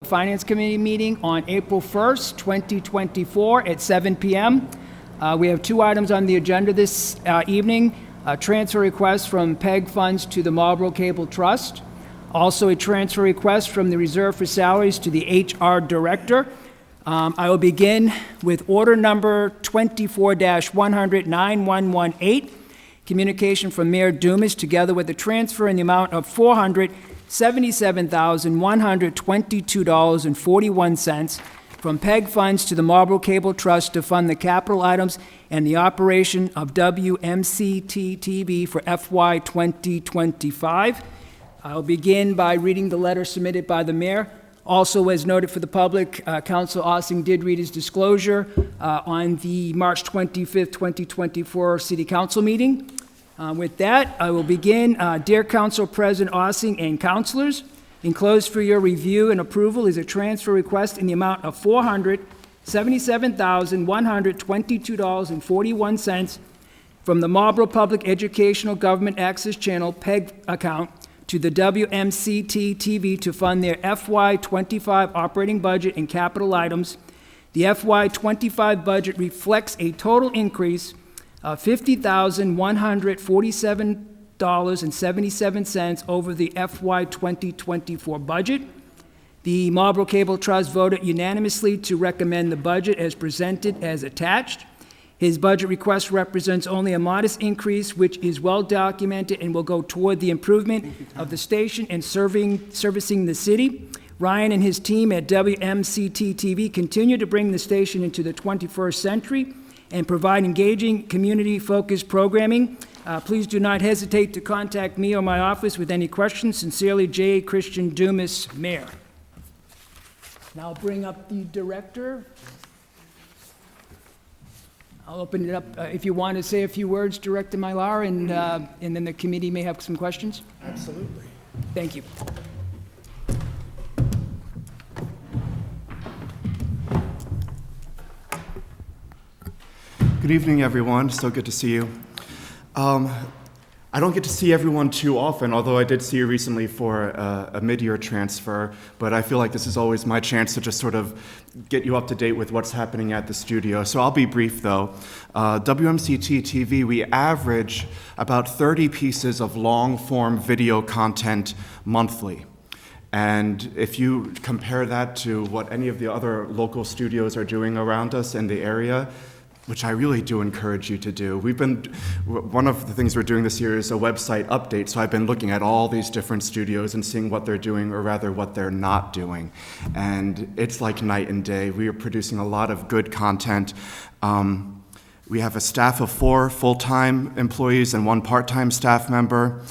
Finance Committee meeting on April 1st, 2024 at 7 p.m. We have two items on the agenda this evening. A transfer request from PEG funds to the Marlborough Cable Trust. Also a transfer request from the Reserve for Salaries to the HR Director. I will begin with order number 24-100-9118, communication from Mayor Dumas, together with a transfer in the amount of $477,122.41 from PEG funds to the Marlborough Cable Trust to fund the capital items and the operation of WMCT-TV for FY 2025. I'll begin by reading the letter submitted by the mayor. Also, as noted for the public, Councilor Ossing did read his disclosure on the March 25th, 2024 City Council meeting. With that, I will begin. Dear Council President Ossing and councilors, enclosed for your review and approval is a transfer request in the amount of $477,122.41 from the Marlborough Public Educational Government Access Channel PEG account to the WMCT-TV to fund their FY 25 operating budget and capital items. The FY 25 budget reflects a total increase of $50,147.77 over the FY 2024 budget. The Marlborough Cable Trust voted unanimously to recommend the budget as presented as attached. His budget request represents only a modest increase, which is well documented and will go toward the improvement of the station and servicing the city. Ryan and his team at WMCT-TV continue to bring the station into the 21st century and provide engaging, community-focused programming. Please do not hesitate to contact me or my office with any questions. Sincerely, J. Christian Dumas, Mayor. Now I'll bring up the director. I'll open it up if you want to say a few words, Director Mylar, and then the committee may have some questions. Absolutely. Thank you. Good evening, everyone. So good to see you. I don't get to see everyone too often, although I did see you recently for a mid-year transfer, but I feel like this is always my chance to just sort of get you up to date with what's happening at the studio. So I'll be brief, though. WMCT-TV, we average about 30 pieces of long-form video content monthly. And if you compare that to what any of the other local studios are doing around us in the area, which I really do encourage you to do. One of the things we're doing this year is a website update, so I've been looking at all these different studios and seeing what they're doing, or rather what they're not doing. And it's like night and day. We are producing a lot of good content. We have a staff of 4 full-time employees and 1 part-time staff member.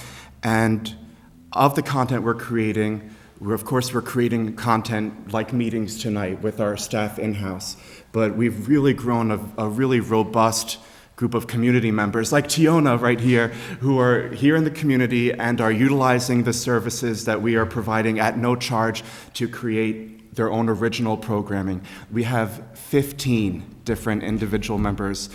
And of the content we're creating, we're creating content like meetings tonight with our staff in-house. But we've really grown a really robust group of community members, like Tiona right here, who are here in the community and are utilizing the services that we are providing at no charge to create their own original programming. We have 15 different individual members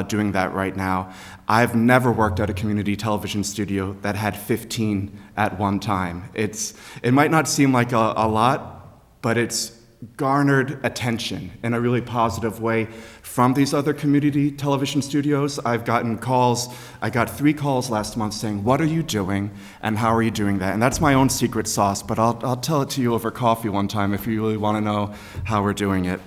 doing that right now. I've never worked at a community television studio that had 15 at one time. It might not seem like a lot, but it's garnered attention in a really positive way from these other community television studios. I've gotten calls. I got 3 calls last month saying, "What are you doing and how are you doing that?" And that's my own secret sauce, but I'll tell it to you over coffee one time if you really want to know how we're doing it.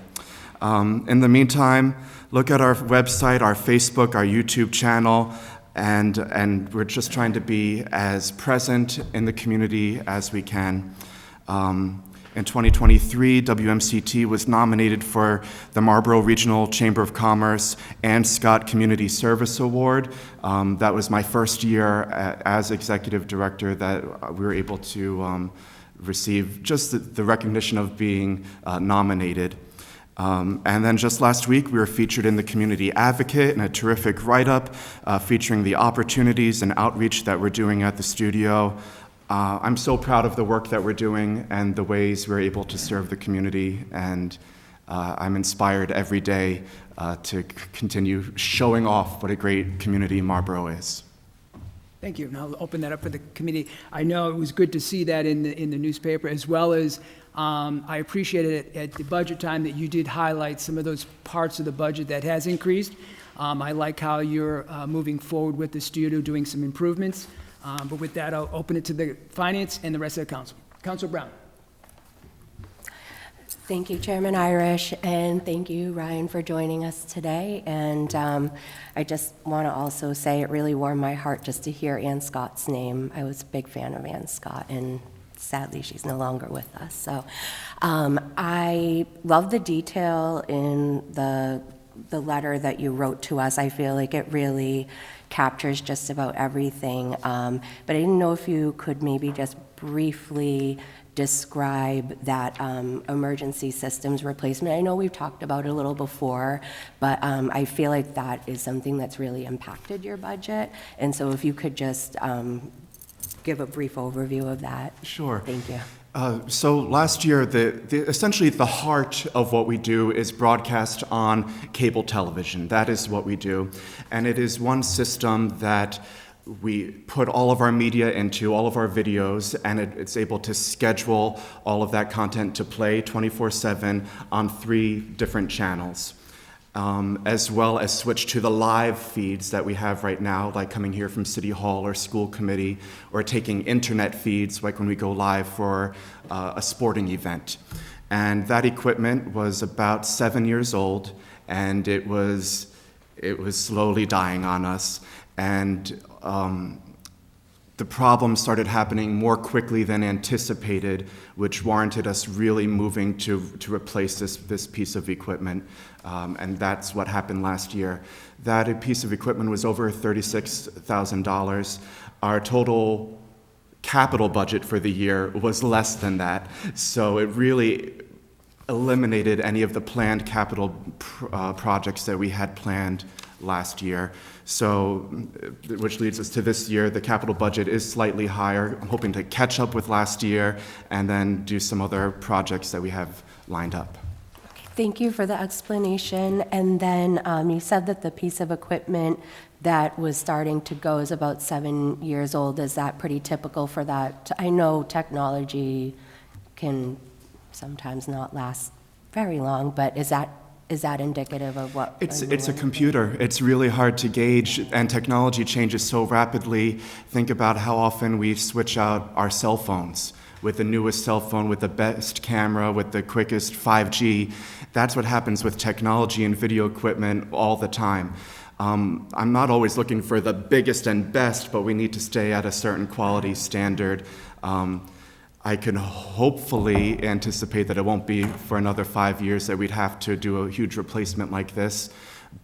In the meantime, look at our website, our Facebook, our YouTube channel, and we're just trying to be as present in the community as we can. In 2023, WMCT was nominated for the Marlborough Regional Chamber of Commerce and Scott Community Service Award. That was my first year as executive director that we were able to receive just the recognition of being nominated. And then just last week, we were featured in the Community Advocate in a terrific write-up featuring the opportunities and outreach that we're doing at the studio. I'm so proud of the work that we're doing and the ways we're able to serve the community, and I'm inspired every day to continue showing off what a great community Marlborough is. Thank you, and I'll open that up for the committee. I know it was good to see that in the newspaper, as well as I appreciated it at the budget time that you did highlight some of those parts of the budget that has increased. I like how you're moving forward with the studio, doing some improvements. But with that, I'll open it to the finance and the rest of the council. Councilor Brown. Thank you, Chairman Irish, and thank you, Ryan, for joining us today. And I just want to also say it really warmed my heart just to hear Ann Scott's name. I was a big fan of Ann Scott, and sadly, she's no longer with us. So I love the detail in the letter that you wrote to us. I feel like it really captures just about everything. But I didn't know if you could maybe just briefly describe that emergency systems replacement. I know we've talked about it a little before, but I feel like that is something that's really impacted your budget. And so if you could just give a brief overview of that. Sure. Thank you. So last year, essentially the heart of what we do is broadcast on cable television. That is what we do. And it is one system that we put all of our media into, all of our videos, and it's able to schedule all of that content to play 24/7 on 3 different channels, as well as switch to the live feeds that we have right now, like coming here from City Hall or school committee, or taking internet feeds, like when we go live for a sporting event. And that equipment was about 7 years old, and it was slowly dying on us. And the problem started happening more quickly than anticipated, which warranted us really moving to replace this piece of equipment. And that's what happened last year. That piece of equipment was over $36,000. Our total capital budget for the year was less than that. So it really eliminated any of the planned capital projects that we had planned last year. So, which leads us to this year. The capital budget is slightly higher. I'm hoping to catch up with last year and then do some other projects that we have lined up. Thank you for the explanation. And then you said that the piece of equipment that was starting to go is about 7 years old. Is that pretty typical for that? I know technology can sometimes not last very long, but is that indicative of what? It's a computer. It's really hard to gauge, and technology changes so rapidly. Think about how often we switch out our cell phones with the newest cell phone, with the best camera, with the quickest 5G. That's what happens with technology and video equipment all the time. I'm not always looking for the biggest and best, but we need to stay at a certain quality standard. I can hopefully anticipate that it won't be for another 5 years that we'd have to do a huge replacement like this,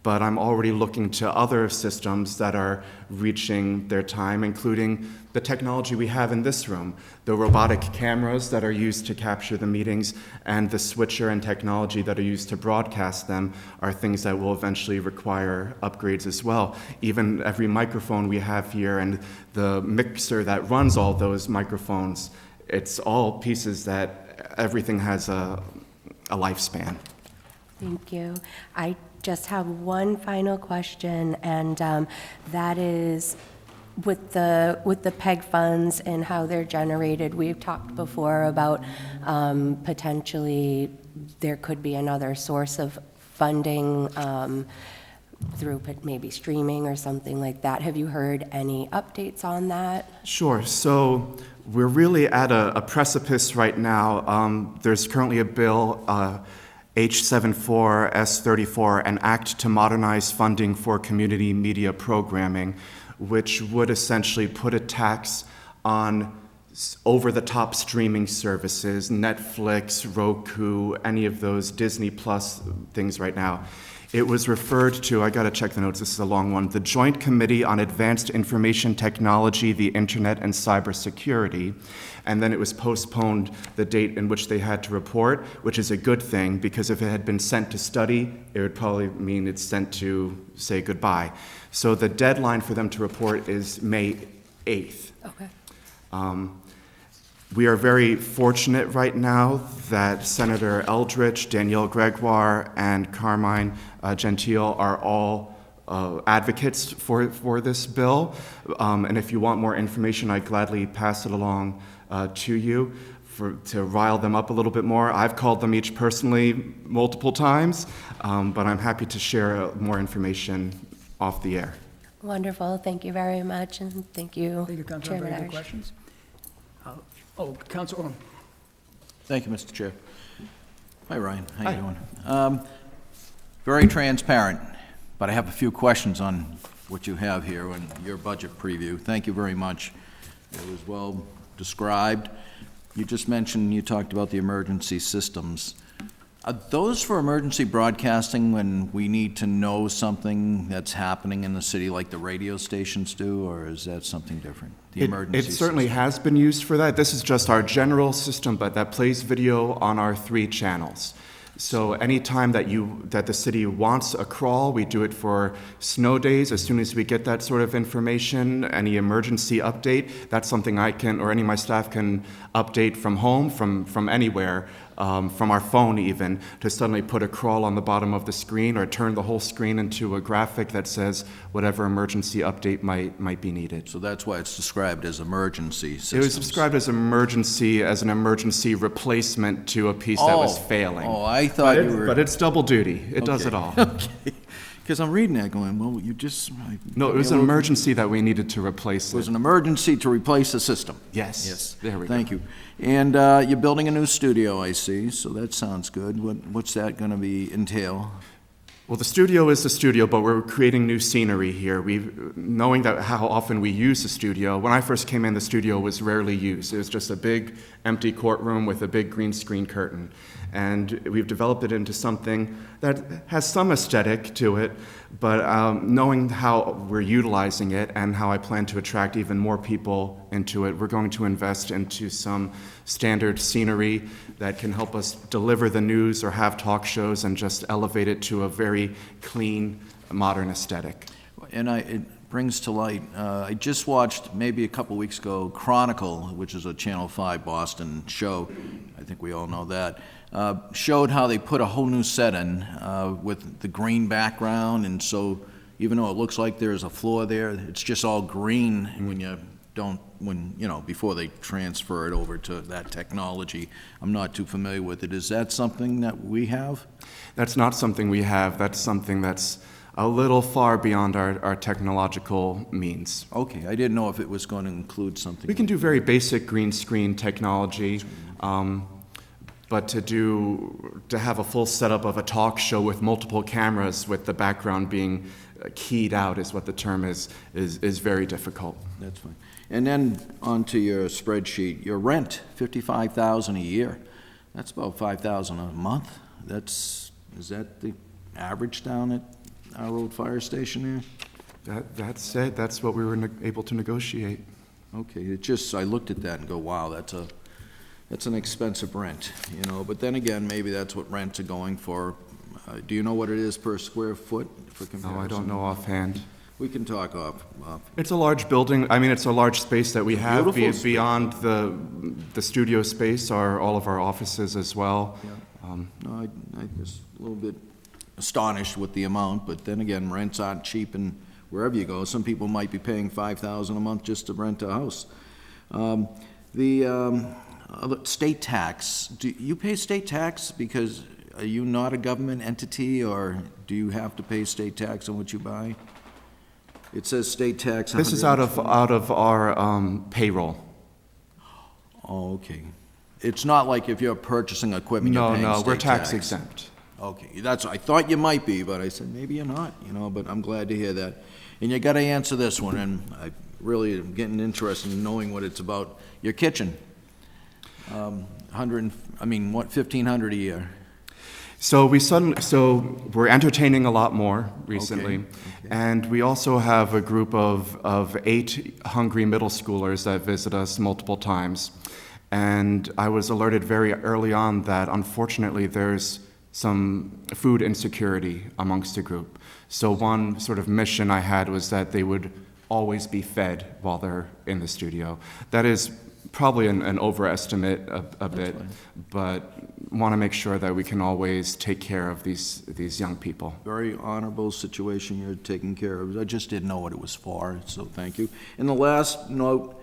but I'm already looking to other systems that are reaching their time, including the technology we have in this room, the robotic cameras that are used to capture the meetings, and the switcher and technology that are used to broadcast them are things that will eventually require upgrades as well. Even every microphone we have here and the mixer that runs all those microphones, it's all pieces that everything has a lifespan. Thank you. I just have one final question, and that is with the PEG funds and how they're generated. We've talked before about potentially there could be another source of funding through maybe streaming or something like that. Have you heard any updates on that? Sure. So we're really at a precipice right now. There's currently a bill, H74S34, an act to modernize funding for community media programming, which would essentially put a tax on over-the-top streaming services, Netflix, Roku, any of those Disney Plus things right now. It was referred to, I got to check the notes, this is a long one, the Joint Committee on Advanced Information Technology, the Internet, and Cybersecurity. And then it was postponed the date in which they had to report, which is a good thing, because if it had been sent to study, it would probably mean it's sent to say goodbye. So the deadline for them to report is May 8th. Okay. We are very fortunate right now that Senator Eldridge, Danielle Gregoire, and Carmine Gentile are all advocates for this bill. And if you want more information, I'd gladly pass it along to you to rile them up a little bit more. I've called them each personally multiple times, but I'm happy to share more information off the air. Wonderful. Thank you very much, and thank you, Thank you, Councilor. Chairman Very good Irish. questions. Councilor Orm. Thank you, Mr. Chair. Hi, Ryan. How you doing? Very transparent, but I have a few questions on what you have here and your budget preview. Thank you very much. It was well described. You just mentioned, you talked about the emergency systems. Are those for emergency broadcasting when we need to know something that's happening in the city like the radio stations do, or is that something different? The emergency It certainly system. has been used for that. This is just our general system, but that plays video on our 3 channels. So anytime that the city wants a crawl, we do it for snow days. As soon as we get that sort of information, any emergency update, that's something I can, or any of my staff can update from home, from anywhere, from our phone even, to suddenly put a crawl on the bottom of the screen or turn the whole screen into a graphic that says whatever emergency update might be needed. So that's why it's described as emergency systems. It was described as an emergency replacement to a piece that was failing. Oh, I thought you were... But it's double duty. It does it all. Okay. Because I'm reading that going, well, you just... No, it was an emergency that we needed to replace It was it. an emergency to replace the system. Yes. Yes. There we go. Thank you. And you're building a new studio, I see, so that sounds good. What's that going to entail? Well, the studio is the studio, but we're creating new scenery here. Knowing that how often we use the studio, when I first came in, the studio was rarely used. It was just a big empty courtroom with a big green screen curtain. And we've developed it into something that has some aesthetic to it, but knowing how we're utilizing it and how I plan to attract even more people into it, we're going to invest into some standard scenery that can help us deliver the news or have talk shows and just elevate it to a very clean, modern aesthetic. And it brings to light, I just watched maybe a couple weeks ago, Chronicle, which is a Channel 5 Boston show. I think we all know that. Showed how they put a whole new set in with the green background, and so even though it looks like there's a floor there, it's just all green before they transfer it over to that technology. I'm not too familiar with it. Is that something that we have? That's not something we have. That's something that's a little far beyond our technological means. Okay, I didn't know if it was going to include something. We can do very basic green screen technology, but to have a full setup of a talk show with multiple cameras with the background being keyed out is what the term is very difficult. That's fine. And then onto your spreadsheet, your rent, $55,000 a year. That's about $5,000 a month. Is that the average down at our old fire station there? That's it. That's what we were able to negotiate. Okay, I looked at that and go, wow, that's an expensive rent, but then again, maybe that's what rents are going for. Do you know what it is per square foot for comparison? No, I don't know offhand. We can talk off. It's a large building. I mean, it's a large space that we have. Beautiful space. Beyond the studio space are all of our offices as well. Yeah. No, I just a little bit astonished with the amount, but then again, rents aren't cheap, and wherever you go, some people might be paying $5,000 a month just to rent a house. State tax. Do you pay state tax because are you not a government entity, or do you have to pay state tax on what you buy? It says state tax. This is out of our payroll. Oh, okay. It's not like if you're purchasing equipment, you're paying No, state we're tax tax. exempt. Okay, I thought you might be, but I said, maybe you're not, but I'm glad to hear that. And you gotta answer this one, and I really am getting interested in knowing what it's about. Your kitchen, $1,500 a year. So we're entertaining a lot more recently, Okay. and we also have a group of 8 hungry middle schoolers that visit us multiple times. And I was alerted very early on that unfortunately there's some food insecurity amongst the group. So one sort of mission I had was that they would always be fed while they're in the studio. That is probably an overestimate a bit, but want to make sure that we can always take care of these young people. Very honorable situation you're taking care of. I just didn't know what it was for, so thank you. And the last note,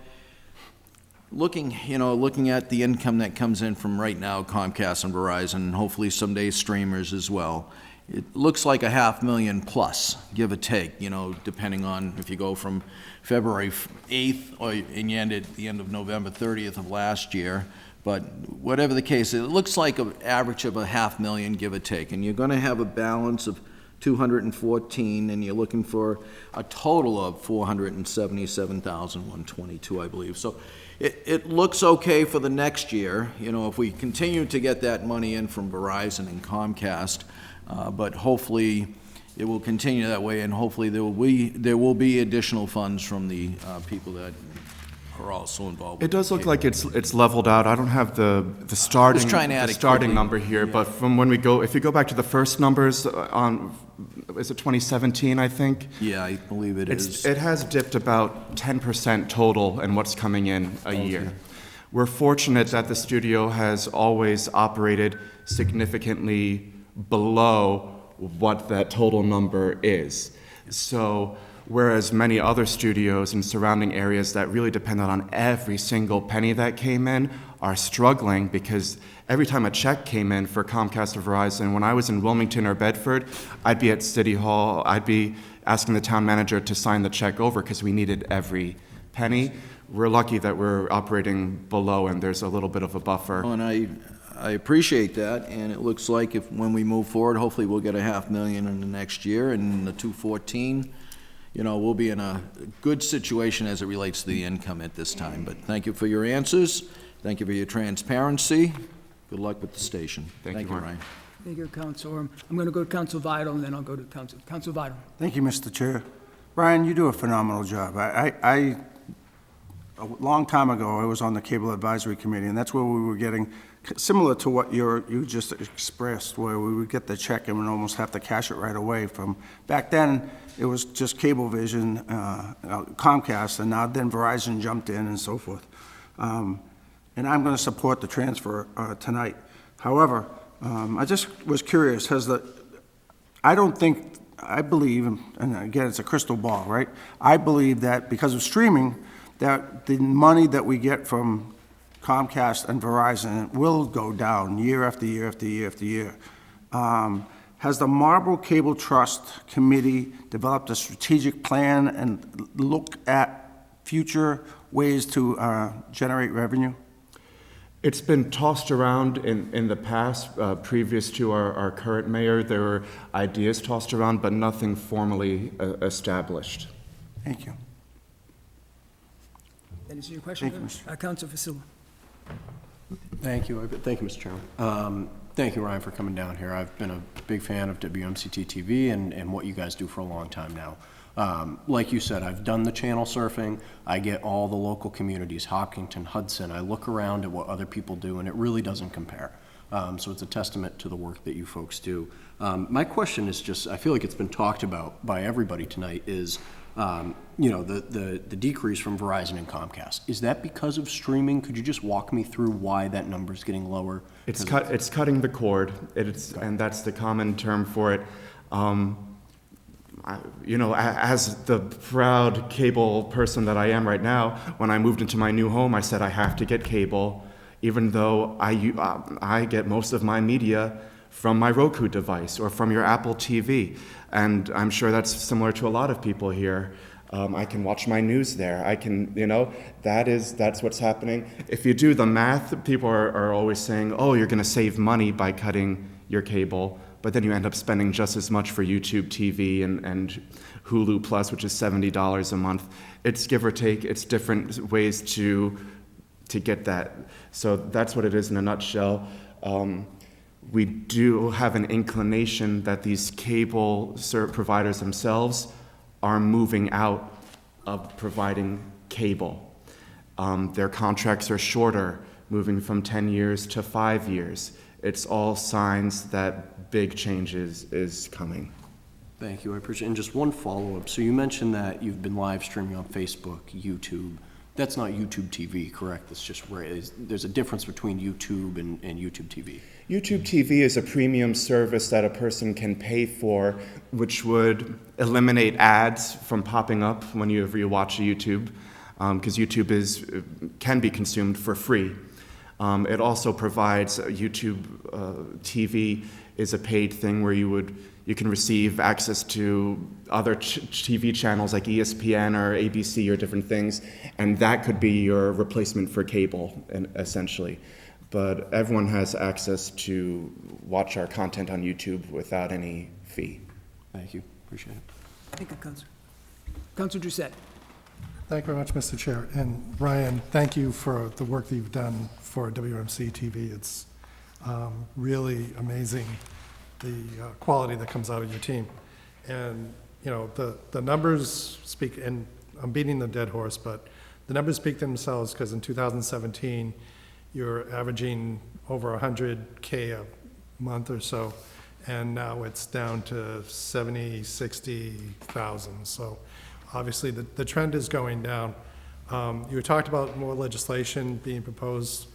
looking at the income that comes in from right now Comcast and Verizon, and hopefully someday streamers as well, it looks like $500,000 plus, give or take, depending on if you go from February 8th and you end at the end of November 30th of last year. But whatever the case, it looks like an average of $500,000, give or take. And you're going to have a balance of 214, and you're looking for a total of 477,122, I believe. So it looks okay for the next year, if we continue to get that money in from Verizon and Comcast. But hopefully it will continue that way, and hopefully there will be additional funds from the people that are also involved. It does look like it's leveled out. I don't have the starting number here, but from when if you go back to the first numbers is it 2017, I think? Yeah, I believe it is. It has dipped about 10% total in what's coming in a year. We're fortunate that the studio has always operated significantly below what that total number is. So whereas many other studios in surrounding areas that really depended on every single penny that came in are struggling because every time a check came in for Comcast or Verizon, when I was in Wilmington or Bedford, I'd be at City Hall, I'd be asking the town manager to sign the check over because we needed every penny. We're lucky that we're operating below and there's a little bit of a buffer. Oh, and I appreciate that, and it looks like when we move forward, hopefully we'll get $500,000 in the next year, and the 214, we'll be in a good situation as it relates to the income at this time. But thank you for your answers. Thank you for your transparency. Good luck with the station. Thank you, Ryan. Thank you, Councilor. I'm going to go to Council Vital, and then I'll go to Council Vital. Thank you, Mr. Chair. Ryan, you do a phenomenal job. A long time ago, I was on the Cable Advisory Committee, and that's where we were getting, similar to what you just expressed, where we would get the check and would almost have to cash it right away. From back then, it was just Cablevision, Comcast, and now then Verizon jumped in and so forth. And I'm going to support the transfer tonight. However, I just was curious, I believe, and again, it's a crystal ball, right? I believe that because of streaming, that the money that we get from Comcast and Verizon will go down year after year after year after year. Has the Marlborough Cable Trust Committee developed a strategic plan and look at future ways to generate revenue? It's been tossed around in the past, previous to our current mayor. There were ideas tossed around, but nothing formally established. Thank you. That is your question? Thank you, Councilor Fasula. Thank you, Mr. Chairman. Thank you, Ryan, for coming down here. I've been a big fan of WMCT-TV and what you guys do for a long time now. Like you said, I've done the channel surfing. I get all the local communities, Hopkinton, Hudson. I look around at what other people do, and it really doesn't compare. So it's a testament to the work that you folks do. My question is just, I feel like it's been talked about by everybody tonight, is the decrease from Verizon and Comcast. Is that because of streaming? Could you just walk me through why that number is getting lower? It's cutting the cord, and that's the common term for it. As the proud cable person that I am right now, when I moved into my new home, I said I have to get cable, even though I get most of my media from my Roku device or from your Apple TV. And I'm sure that's similar to a lot of people here. I can watch my news there. I can, that's what's happening. If you do the math, people are always saying, oh, you're going to save money by cutting your cable, but then you end up spending just as much for YouTube TV and Hulu Plus, which is $70 a month. It's give or take. It's different ways to get that. So that's what it is in a nutshell. We do have an inclination that these cable providers themselves are moving out of providing cable. Their contracts are shorter, moving from 10 years to 5 years. It's all signs that big changes is coming. Thank you, I appreciate it. And just one follow-up. So you mentioned that you've been live streaming on Facebook, YouTube, That's not YouTube TV, correct? It's just there's a difference between YouTube and YouTube TV. YouTube TV is a premium service that a person can pay for, which would eliminate ads from popping up whenever you watch YouTube, because YouTube can be consumed for free. It also provides YouTube TV is a paid thing where you can receive access to other TV channels like ESPN or ABC or different things, and that could be your replacement for cable, essentially. But everyone has access to watch our content on YouTube without any fee. Thank you, appreciate it. Thank you, Councilor. Councilor Doucette. Thank you very much, Mr. Chair. And Ryan, thank you for the work that you've done for WMCT-TV. It's really amazing, the quality that comes out of your team. And, you know, the numbers speak, and I'm beating the dead horse, but the numbers speak themselves, because in 2017, you're averaging over 100K a month or so, and now it's down to 70, 60,000. So obviously the trend is going down. You talked about more legislation being proposed,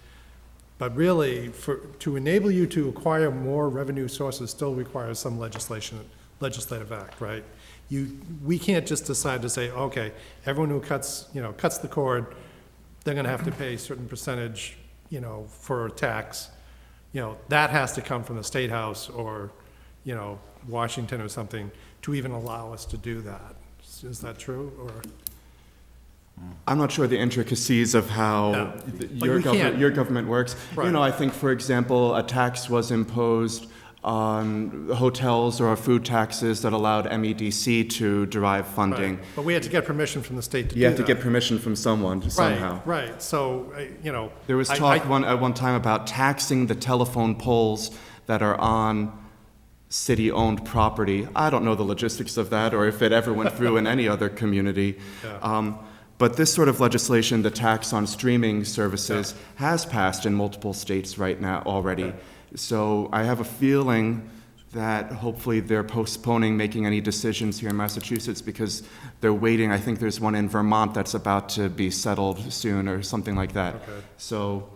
but really to enable you to acquire more revenue sources still requires some legislative act, right? We can't just decide to say, okay, everyone who cuts the cord, they're going to have to pay a certain percentage, for tax. That has to come from the State House or, Washington or something to even allow us to do that. Is that true, or? I'm not sure the intricacies of how your government works. Right. I think, for example, a tax was imposed on hotels or food taxes that allowed MEDC to derive funding. Right. But we had to get permission from the state to do that. You have to get permission from someone somehow. Right, so, There was talk at one time about taxing the telephone poles that are on city-owned property. I don't know the logistics of that or if it ever went through in any other community. Yeah. But this sort of legislation, the tax on streaming services, has passed in multiple states right now already. Okay. So I have a feeling that hopefully they're postponing making any decisions here in Massachusetts because they're waiting. I think there's one in Vermont that's about to be settled soon or something like that. Okay. So,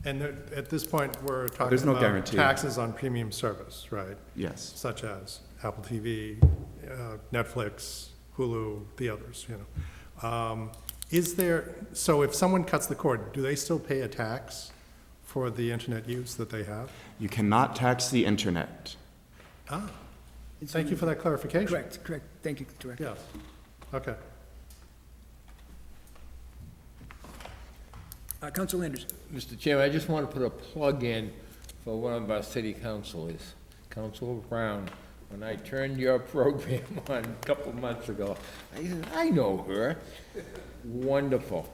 And at this point, we're talking There's no about guarantee. taxes on premium service, right? yes. Such as Apple TV, Netflix, Hulu, the others, So if someone cuts the cord, do they still pay a tax for the internet use that they have? You cannot tax the internet. Thank you for that clarification. Correct. Thank you, Director. Yeah, okay. Councilor Landers. Mr. Chairman, I just want to put a plug in for one of our city councilors, Councilor Brown. When I turned your program on a couple months ago, I said, I know her. Wonderful.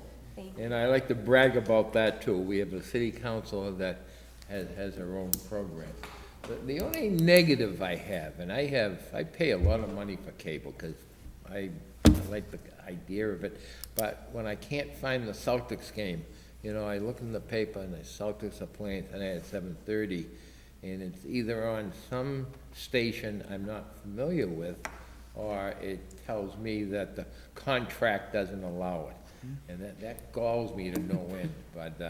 And I like to brag about that, too. We have a city councilor that has her own program. But the only negative I have, and I pay a lot of money for cable because I like the idea of it, but when I can't find the Celtics game, I look in the paper and the Celtics are playing tonight at 7:30, and it's either on some station I'm not familiar with, or it tells me that the contract doesn't allow it. And that galls me to no end, but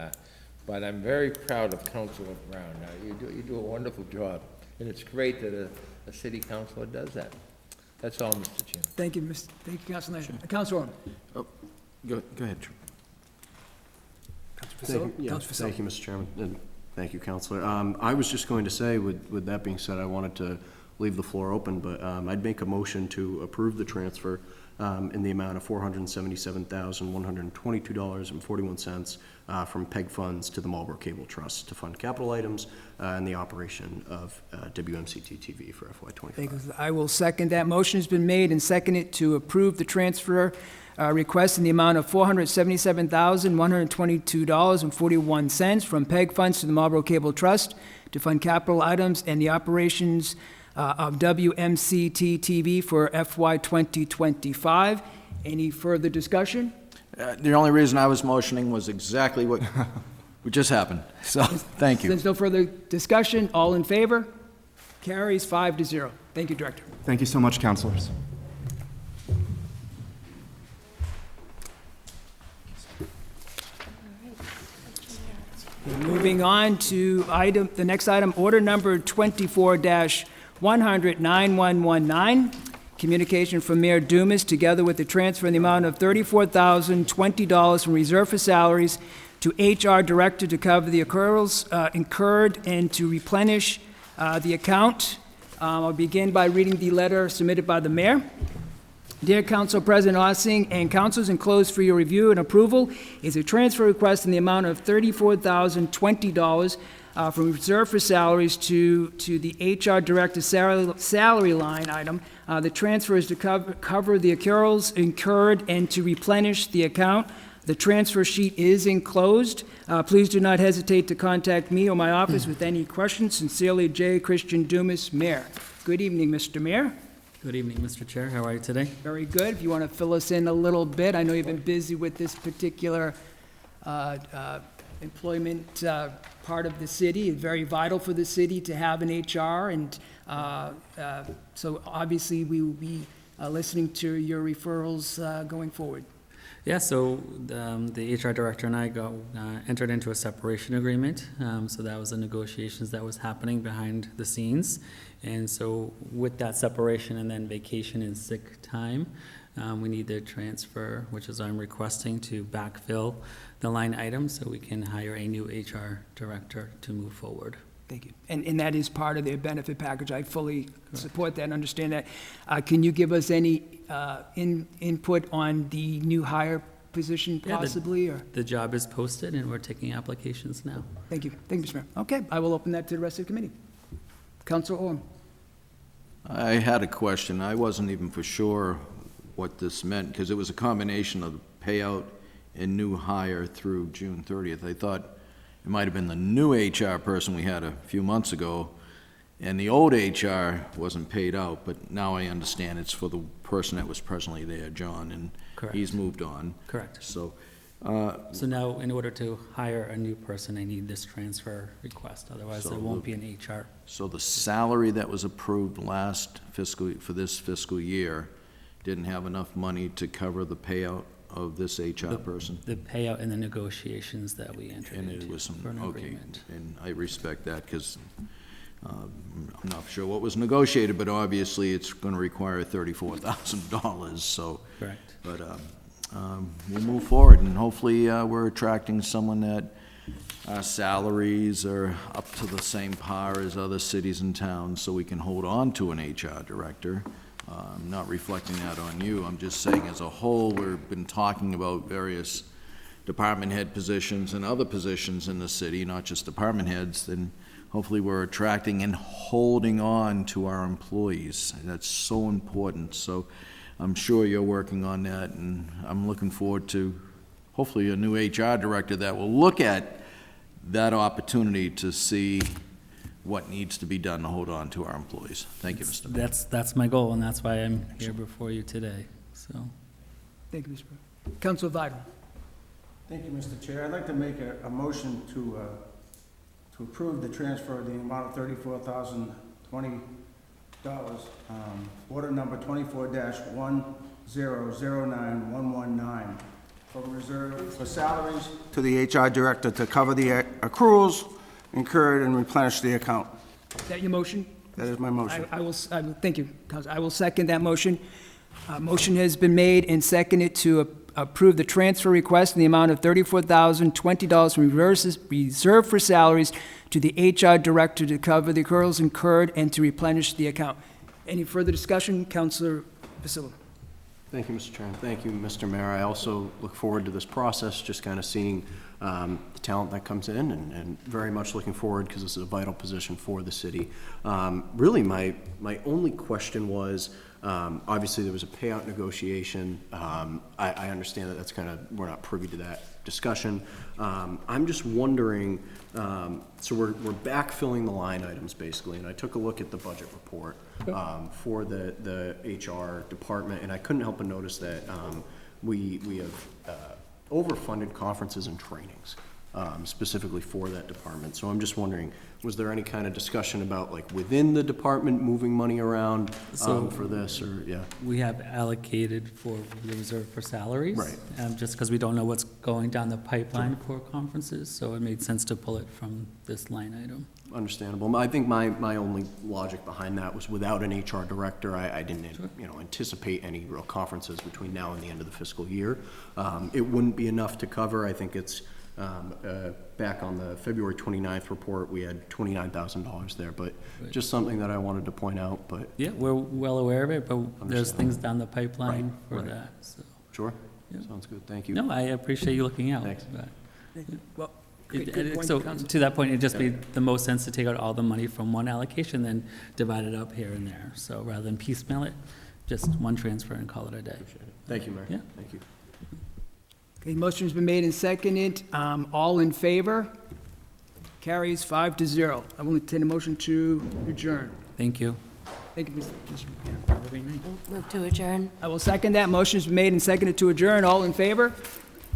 I'm very proud of Councilor Brown. You do a wonderful job, and it's great that a city councilor does that. That's all, Mr. Chairman. Thank you, Councilor Landers. Councilor Orm. Go ahead. Councilor Facillo? Thank you, Mr. Chairman, and thank you, Counselor. I was just going to say, with that being said, I wanted to leave the floor open, but I'd make a motion to approve the transfer in the amount of $477,122.41 from PEG funds to the Marlborough Cable Trust to fund capital items and the operation of WMCT-TV for FY25. Thank you. I will second that. Motion has been made and seconded to approve the transfer request in the amount of $477,122.41 from PEG funds to the Marlborough Cable Trust to fund capital items and the operations of WMCT-TV for FY 2025. Any further discussion? The only reason I was motioning was exactly what just happened. So, thank you. Since no further discussion, all in favor? Carries 5-0. Thank you, Director. Thank you so much, councilors. Moving on to the next item, order number 24-100-9119, communication from Mayor Dumas, together with the transfer in the amount of $34,020 from reserve for salaries to HR Director to cover the accruals incurred and to replenish the account. I'll begin by reading the letter submitted by the mayor. Dear Council President Ossing and councils, enclosed for your review and approval is a transfer request in the amount of $34,020 from reserve for salaries to the HR Director salary line item. The transfer is to cover the accruals incurred and to replenish the account. The transfer sheet is enclosed. Please do not hesitate to contact me or my office with any questions. Sincerely, J. Christian Dumas, Mayor. Good evening, Mr. Mayor. Good evening, Mr. Chair. How are you today? Very good. If you want to fill us in a little bit, I know you've been busy with this particular employment part of the city. It's very vital for the city to have an HR, and so obviously we will be listening to your referrals going forward. Yeah, so the HR director and I entered into a separation agreement. So that was the negotiations that was happening behind the scenes. And so with that separation and then vacation and sick time, we need the transfer, which is I'm requesting, to backfill the line item so we can hire a new HR director to move forward. Thank you. And that is part of their benefit package. I fully support that and understand that. Can you give us any input on the new hire position possibly? Or The job is posted and we're taking applications now. Thank you. Thank you, Mr. Mayor. Okay, I will open that to the rest of the committee. Councilor Orm. I had a question. I wasn't even for sure what this meant, because it was a combination of payout and new hire through June 30th. I thought it might have been the new HR person we had a few months ago, and the old HR wasn't paid out, but now I understand it's for the person that was presently there, John, and Correct. he's moved on. Correct. So, So now, in order to hire a new person, I need this transfer request, otherwise So there won't be an HR. so the salary that was approved last for this fiscal year didn't have enough money to cover the payout of this HR person? The payout and the negotiations that we entered And it into was some, for an okay, agreement. and I respect that, because I'm not sure what was negotiated, but obviously it's gonna require $34,000, so. Correct. But, we'll move forward, and hopefully, we're attracting someone that salaries are up to the same par as other cities and towns, so we can hold on to an HR director. I'm not reflecting that on you, I'm just saying as a whole, we've been talking about various department head positions and other positions in the city, not just department heads, then hopefully we're attracting and holding on to our employees. That's so important, so I'm sure you're working on that, and I'm looking forward to hopefully a new HR director that will look at that opportunity to see what needs to be done to hold on to our employees. Thank you, Mr. Mayor. That's my goal, and that's why I'm here before you today, so. Thank you, Mr. Mayor. Councilor Vidal. Thank you, Mr. Chair. I'd like to make a motion to approve the transfer of the amount of $34,020, order number 24-1009119, from reserve for salaries to the HR director to cover the accruals incurred and replenish the account. Is that your motion? That is my motion. I will, thank you, Council. I will second that motion. Motion has been made and seconded to approve the transfer request in the amount of $34,020 from reserve for salaries to the HR director to cover the accruals incurred and to replenish the account. Any further discussion? Councilor Vasila. Thank you, Mr. Chairman. Thank you, Mr. Mayor. I also look forward to this process, just kind of seeing the talent that comes in, and very much looking forward, because this is a vital position for the city. Really, my only question was, obviously there was a payout negotiation. I understand that that's kind of, we're not privy to that discussion. I'm just wondering, so we're backfilling the line items basically, and I took a look at the budget report for the HR department, and I couldn't help but notice that we have overfunded conferences and trainings. specifically for that department. So I'm just wondering, was there any kind of discussion about, like, within the department moving money around for this, or, yeah? We have allocated for the reserve for salaries. Right. Just because we don't know what's going down the pipeline for conferences, so it made sense to pull it from this line item. Understandable. I think my only logic behind that was without an HR director, I didn't, anticipate any real conferences between now and the end of the fiscal year. It wouldn't be enough to cover. I think it's, back on the February 29th report, we had $29,000 there, but just something that I wanted to point out, but. Yeah, we're well aware of it, but there's Understandable. things down the pipeline for right. that, so. Sure. Yeah. Sounds good. Thank you. No, I appreciate you looking out. Thanks. but- Well, It- good it- point, So, Counsel. to that point, it'd just be the most sense to take out all the money from one allocation, then divide it up here and there. So rather than piecemeal it, just one transfer and call it a day. Thank you, Mayor. Yeah. Thank you. Okay, motion's been made and seconded. All in favor? Carries 5-0. I will entertain a motion to adjourn. Thank you. Thank you, Mr. Move to adjourn. I will second that. Motion's been made and seconded to adjourn. All in favor?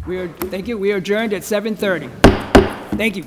Thank you. We are adjourned at 7:30. Thank you.